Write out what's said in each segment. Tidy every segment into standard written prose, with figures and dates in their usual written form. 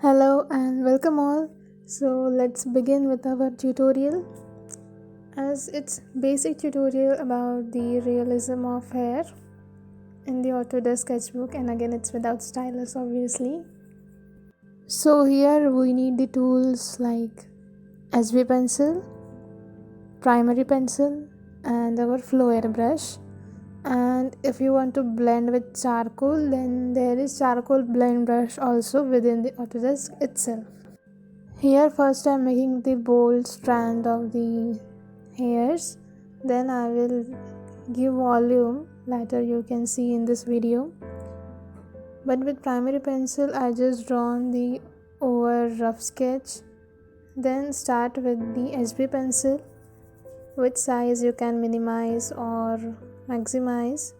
Hello and welcome all. So let's begin with our tutorial. As it's basic tutorial about the realism of hair in the Autodesk Sketchbook, and again it's without stylus obviously. So here we need the tools like SB pencil, primary pencil and our flow airbrush. And if you want to blend with charcoal, then there is charcoal blend brush also within the Autodesk itself. Here first I am making the bold strand of the hairs, then I will give volume, later you can see in this video. But with primary pencil I just drawn the over rough sketch. Then start with the SB pencil, which size you can minimize or maximize,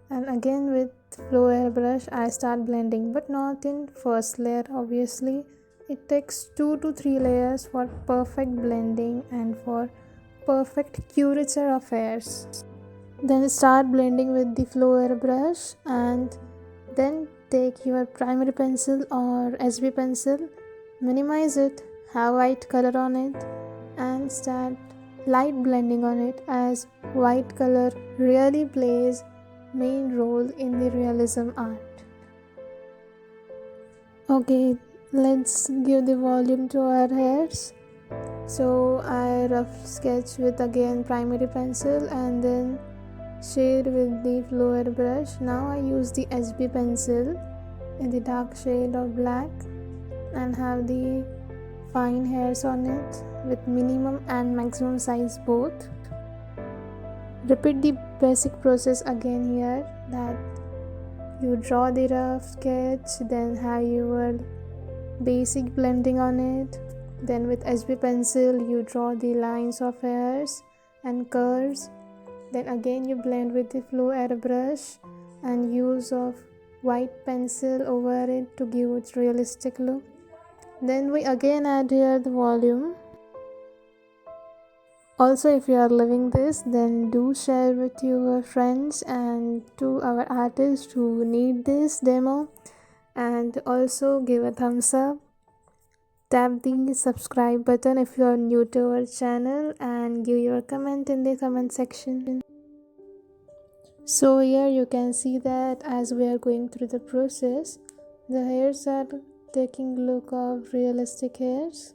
and again with flow airbrush I start blending, but not in first layer obviously. It takes 2 to 3 layers for perfect blending and for perfect curature of hairs. Then start blending with the flow airbrush and then take your primary pencil or SB pencil, minimize it, have white color on it and start light blending on it, as white color really plays main role in the realism art. Okay, let's give the volume to our hairs. So I rough sketch with again primary pencil and then shade with the flow airbrush. Now I use the SB pencil in the dark shade of black and have the fine hairs on it with minimum and maximum size both. Repeat the basic process again here, that you draw the rough sketch, then have your basic blending on it, then with SB pencil you draw the lines of hairs and curves, then again you blend with the flow airbrush and use of white pencil over it to give its realistic look. Then we again add here the volume. Also, if you are loving this, then do share with your friends and to our artists who need this demo, and also give a thumbs up. Tap the subscribe button if you are new to our channel and give your comment in the comment section. So here you can see that as we are going through the process, the hairs are taking look of realistic hairs.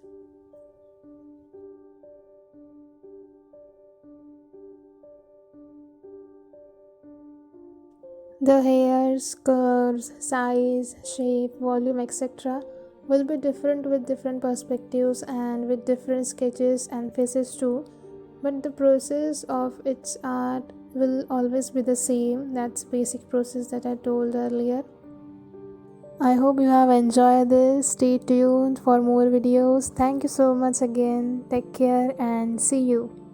The hairs, curves, size, shape, volume, etc. will be different with different perspectives and with different sketches and faces too, but the process of its art will always be the same. That's basic process that I told earlier. I hope you have enjoyed this. Stay tuned for more videos. Thank you so much again. Take care and see you.